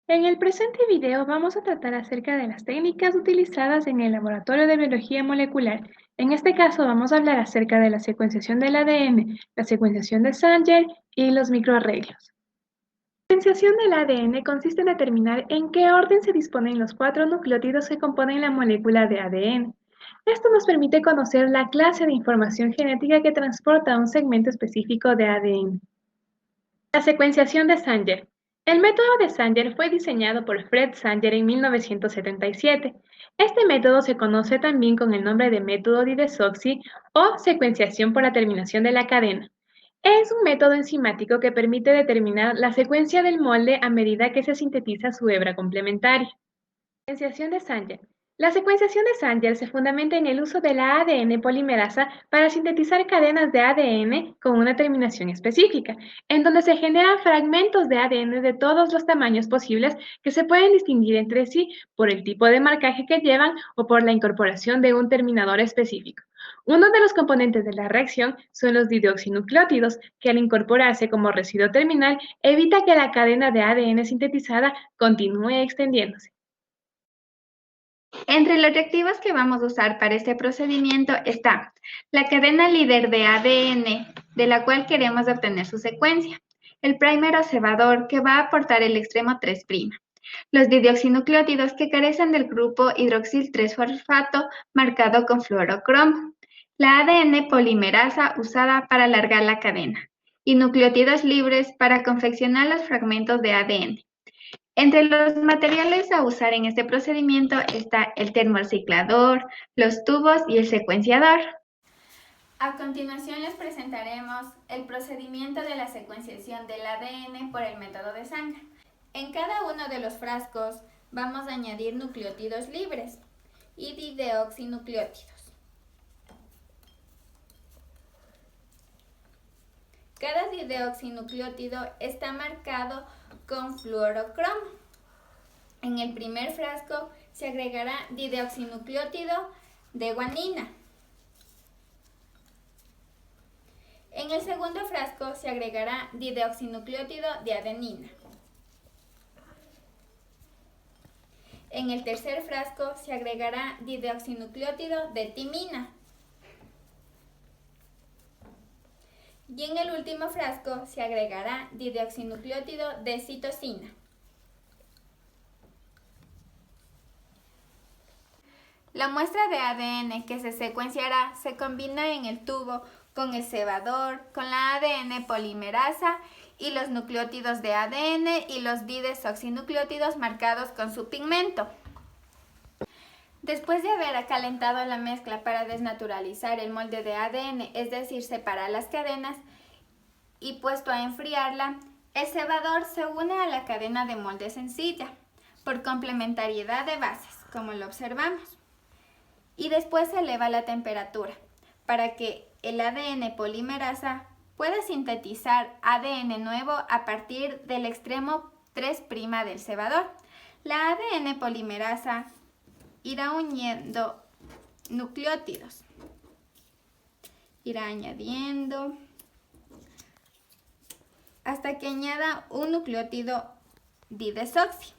En el presente video vamos a tratar acerca de las técnicas utilizadas en el laboratorio de biología molecular. En este caso vamos a hablar acerca de la secuenciación del ADN, la secuenciación de Sanger y los microarreglos. La secuenciación del ADN consiste en determinar en qué orden se disponen los cuatro nucleótidos que componen la molécula de ADN. Esto nos permite conocer la clase de información genética que transporta un segmento específico de ADN. La secuenciación de Sanger. El método de Sanger fue diseñado por Fred Sanger en 1977. Este método se conoce también con el nombre de método Didesoxy o secuenciación por la terminación de la cadena. Es un método enzimático que permite determinar la secuencia del molde a medida que se sintetiza su hebra complementaria. Secuenciación de Sanger. La secuenciación de Sanger se fundamenta en el uso de la ADN polimerasa para sintetizar cadenas de ADN con una terminación específica, en donde se generan fragmentos de ADN de todos los tamaños posibles que se pueden distinguir entre sí por el tipo de marcaje que llevan o por la incorporación de un terminador específico. Uno de los componentes de la reacción son los dideoxinucleótidos, que al incorporarse como residuo terminal evita que la cadena de ADN sintetizada continúe extendiéndose. Entre los reactivos que vamos a usar para este procedimiento está la cadena líder de ADN, de la cual queremos obtener su secuencia, el prímero cebador, que va a aportar el extremo 3', los didioxinucleótidos, que carecen del grupo hidroxil 3-fosfato marcado con fluorocromo, la ADN polimerasa usada para alargar la cadena, y nucleótidos libres para confeccionar los fragmentos de ADN. Entre los materiales a usar en este procedimiento está el termorreciclador, los tubos y el secuenciador. A continuación les presentaremos el procedimiento de la secuenciación del ADN por el método de Sanger. En cada uno de los frascos vamos a añadir nucleótidos libres y dideoxinucleótidos. Cada dideoxinucleótido está marcado con fluorocromo. En el primer frasco se agregará dideoxinucleótido de guanina. En el segundo frasco se agregará dideoxinucleótido de adenina. En el tercer frasco se agregará dideoxinucleótido de timina. Y en el último frasco se agregará dideoxinucleótido de citosina. La muestra de ADN que se secuenciará se combina en el tubo con el cebador, con la ADN polimerasa y los nucleótidos de ADN y los didesoxinucleótidos marcados con su pigmento. Después de haber calentado la mezcla para desnaturalizar el molde de ADN, es decir, separar las cadenas, y puesto a enfriarla, el cebador se une a la cadena de molde sencilla, por complementariedad de bases, como lo observamos. Y después se eleva la temperatura, para que el ADN polimerasa pueda sintetizar ADN nuevo a partir del extremo 3' del cebador. La ADN polimerasa irá uniendo nucleótidos. Irá añadiendo hasta que añada un nucleótido didesoxi.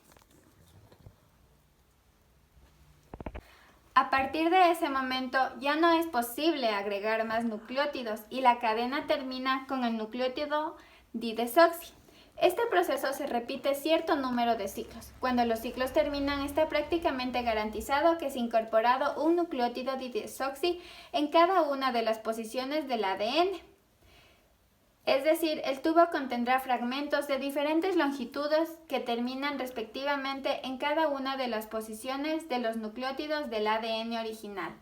A partir de ese momento ya no es posible agregar más nucleótidos y la cadena termina con el nucleótido didesoxi. Este proceso se repite cierto número de ciclos. Cuando los ciclos terminan, está prácticamente garantizado que se ha incorporado un nucleótido didesoxi en cada una de las posiciones del ADN. Es decir, el tubo contendrá fragmentos de diferentes longitudes que terminan respectivamente en cada una de las posiciones de los nucleótidos del ADN original.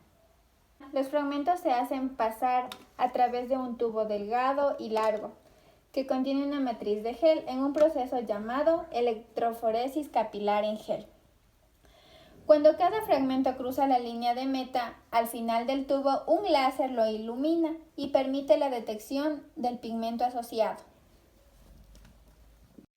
Los fragmentos se hacen pasar a través de un tubo delgado y largo, que contiene una matriz de gel en un proceso llamado electroforesis capilar en gel. Cuando cada fragmento cruza la línea de meta, al final del tubo un láser lo ilumina y permite la detección del pigmento asociado.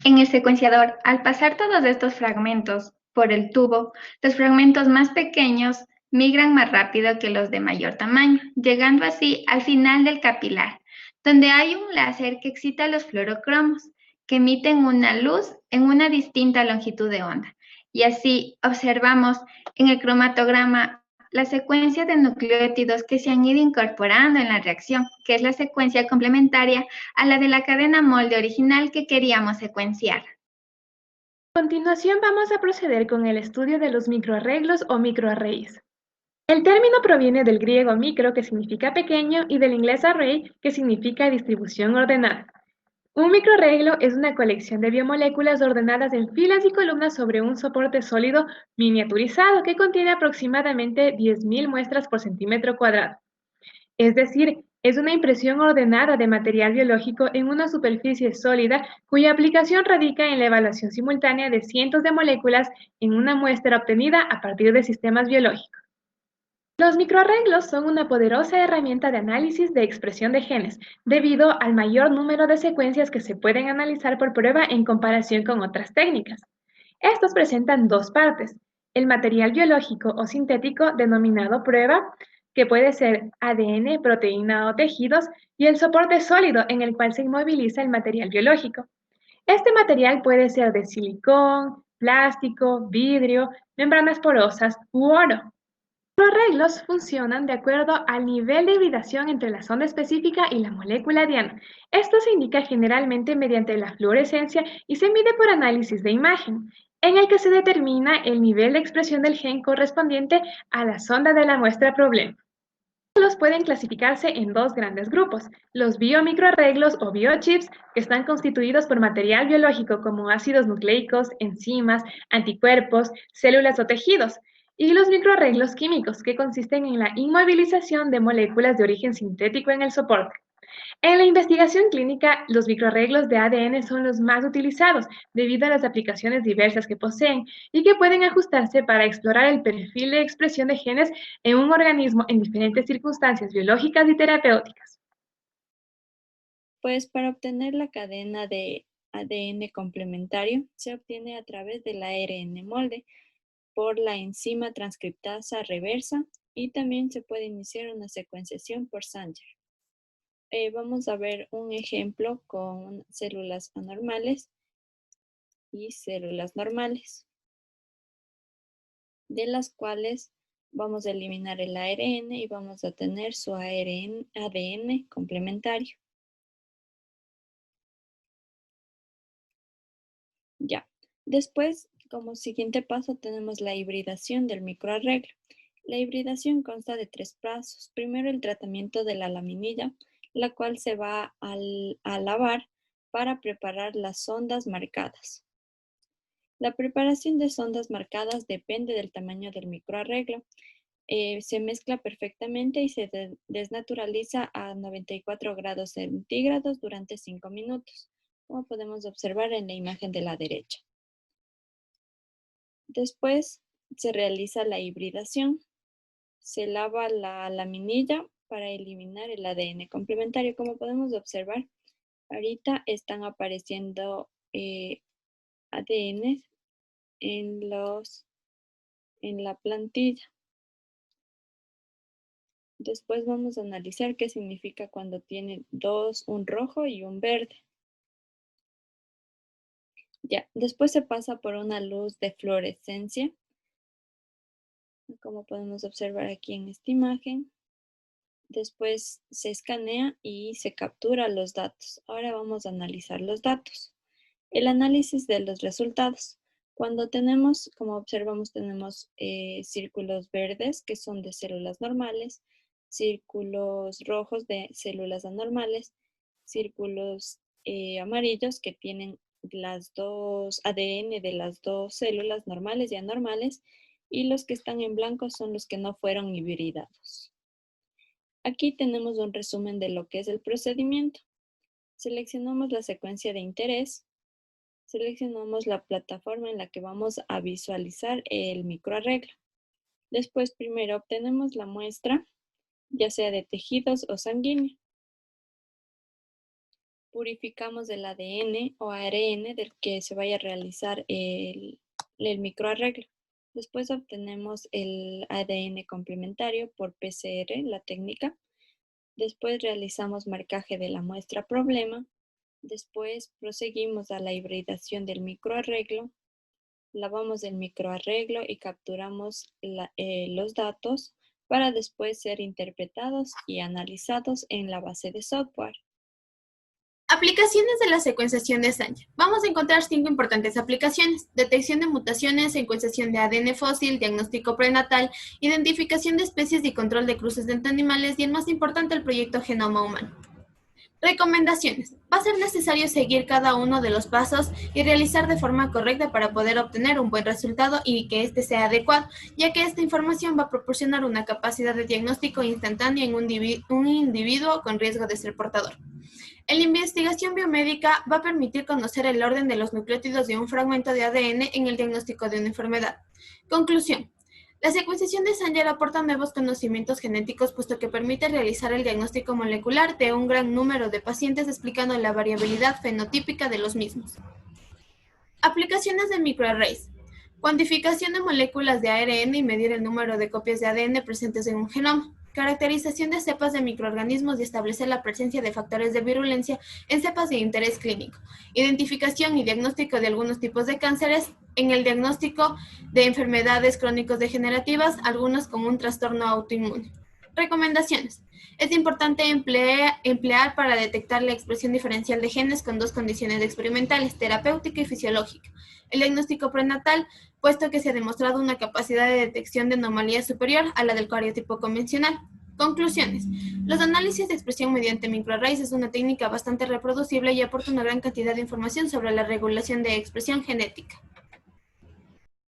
En el secuenciador, al pasar todos estos fragmentos por el tubo, los fragmentos más pequeños migran más rápido que los de mayor tamaño, llegando así al final del capilar, donde hay un láser que excita los fluorocromos, que emiten una luz en una distinta longitud de onda. Y así observamos en el cromatograma la secuencia de nucleótidos que se han ido incorporando en la reacción, que es la secuencia complementaria a la de la cadena molde original que queríamos secuenciar. A continuación vamos a proceder con el estudio de los microarreglos o microarrays. El término proviene del griego micro, que significa pequeño, y del inglés array, que significa distribución ordenada. Un microarreglo es una colección de biomoléculas ordenadas en filas y columnas sobre un soporte sólido miniaturizado que contiene aproximadamente 10.000 muestras por centímetro cuadrado. Es decir, es una impresión ordenada de material biológico en una superficie sólida cuya aplicación radica en la evaluación simultánea de cientos de moléculas en una muestra obtenida a partir de sistemas biológicos. Los microarreglos son una poderosa herramienta de análisis de expresión de genes, debido al mayor número de secuencias que se pueden analizar por prueba en comparación con otras técnicas. Estos presentan dos partes: el material biológico o sintético denominado prueba, que puede ser ADN, proteína o tejidos, y el soporte sólido en el cual se inmoviliza el material biológico. Este material puede ser de silicón, plástico, vidrio, membranas porosas u oro. Los arreglos funcionan de acuerdo al nivel de hibridación entre la sonda específica y la molécula diana. Esto se indica generalmente mediante la fluorescencia y se mide por análisis de imagen, en el que se determina el nivel de expresión del gen correspondiente a la sonda de la muestra problema. Los pueden clasificarse en dos grandes grupos: los biomicroarreglos o biochips, que están constituidos por material biológico como ácidos nucleicos, enzimas, anticuerpos, células o tejidos, y los microarreglos químicos, que consisten en la inmovilización de moléculas de origen sintético en el soporte. En la investigación clínica, los microarreglos de ADN son los más utilizados debido a las aplicaciones diversas que poseen y que pueden ajustarse para explorar el perfil de expresión de genes en un organismo en diferentes circunstancias biológicas y terapéuticas. Pues para obtener la cadena de ADN complementario se obtiene a través del ARN molde por la enzima transcriptasa reversa y también se puede iniciar una secuenciación por Sanger. Vamos a ver un ejemplo con células anormales y células normales, de las cuales vamos a eliminar el ARN y vamos a tener su ADN complementario. Ya. Después, como siguiente paso, tenemos la hibridación del microarreglo. La hibridación consta de 3 pasos. Primero, el tratamiento de la laminilla, la cual se va a lavar para preparar las sondas marcadas. La preparación de sondas marcadas depende del tamaño del microarreglo. Se mezcla perfectamente y se desnaturaliza a 94 grados centígrados durante 5 minutos, como podemos observar en la imagen de la derecha. Después se realiza la hibridación. Se lava la laminilla para eliminar el ADN complementario. Como podemos observar, ahorita están apareciendo ADN en la plantilla. Después vamos a analizar qué significa cuando tiene dos, un rojo y un verde. Ya, después se pasa por una luz de fluorescencia, como podemos observar aquí en esta imagen. Después se escanea y se captura los datos. Ahora vamos a analizar los datos. El análisis de los resultados. Cuando tenemos, como observamos, tenemos círculos verdes que son de células normales, círculos rojos de células anormales, círculos amarillos que tienen las dos ADN de las dos células normales y anormales, y los que están en blanco son los que no fueron hibridados. Aquí tenemos un resumen de lo que es el procedimiento. Seleccionamos la secuencia de interés, seleccionamos la plataforma en la que vamos a visualizar el microarreglo. Después, primero obtenemos la muestra, ya sea de tejidos o sanguíneo. Purificamos el ADN o ARN del que se vaya a realizar el microarreglo. Después obtenemos el ADN complementario por PCR, la técnica. Después realizamos marcaje de la muestra problema Después proseguimos a la hibridación del microarreglo. Lavamos el microarreglo y capturamos los datos para después ser interpretados y analizados en la base de software. Aplicaciones de la secuenciación de Sanger. Vamos a encontrar 5 importantes aplicaciones: detección de mutaciones, secuenciación de ADN fósil, diagnóstico prenatal, identificación de especies y control de cruces entre animales, y el más importante, el proyecto Genoma Humano. Recomendaciones. Va a ser necesario seguir cada uno de los pasos y realizar de forma correcta para poder obtener un buen resultado y que éste sea adecuado, ya que esta información va a proporcionar una capacidad de diagnóstico instantáneo en un individuo con riesgo de ser portador. En la investigación biomédica va a permitir conocer el orden de los nucleótidos de un fragmento de ADN en el diagnóstico de una enfermedad. Conclusión. La secuenciación de Sanger aporta nuevos conocimientos genéticos, puesto que permite realizar el diagnóstico molecular de un gran número de pacientes, explicando la variabilidad fenotípica de los mismos. Aplicaciones de microarrays. Cuantificación de moléculas de ARN y medir el número de copias de ADN presentes en un genoma. Caracterización de cepas de microorganismos y establecer la presencia de factores de virulencia en cepas de interés clínico. Identificación y diagnóstico de algunos tipos de cánceres. En el diagnóstico de enfermedades crónico-degenerativas, algunos con un trastorno autoinmune. Recomendaciones. Es importante emplear para detectar la expresión diferencial de genes con 2 condiciones experimentales, terapéutica y fisiológica. El diagnóstico prenatal, puesto que se ha demostrado una capacidad de detección de anomalía superior a la del cariotipo convencional. Conclusiones. Los análisis de expresión mediante microarrays es una técnica bastante reproducible y aporta una gran cantidad de información sobre la regulación de expresión genética.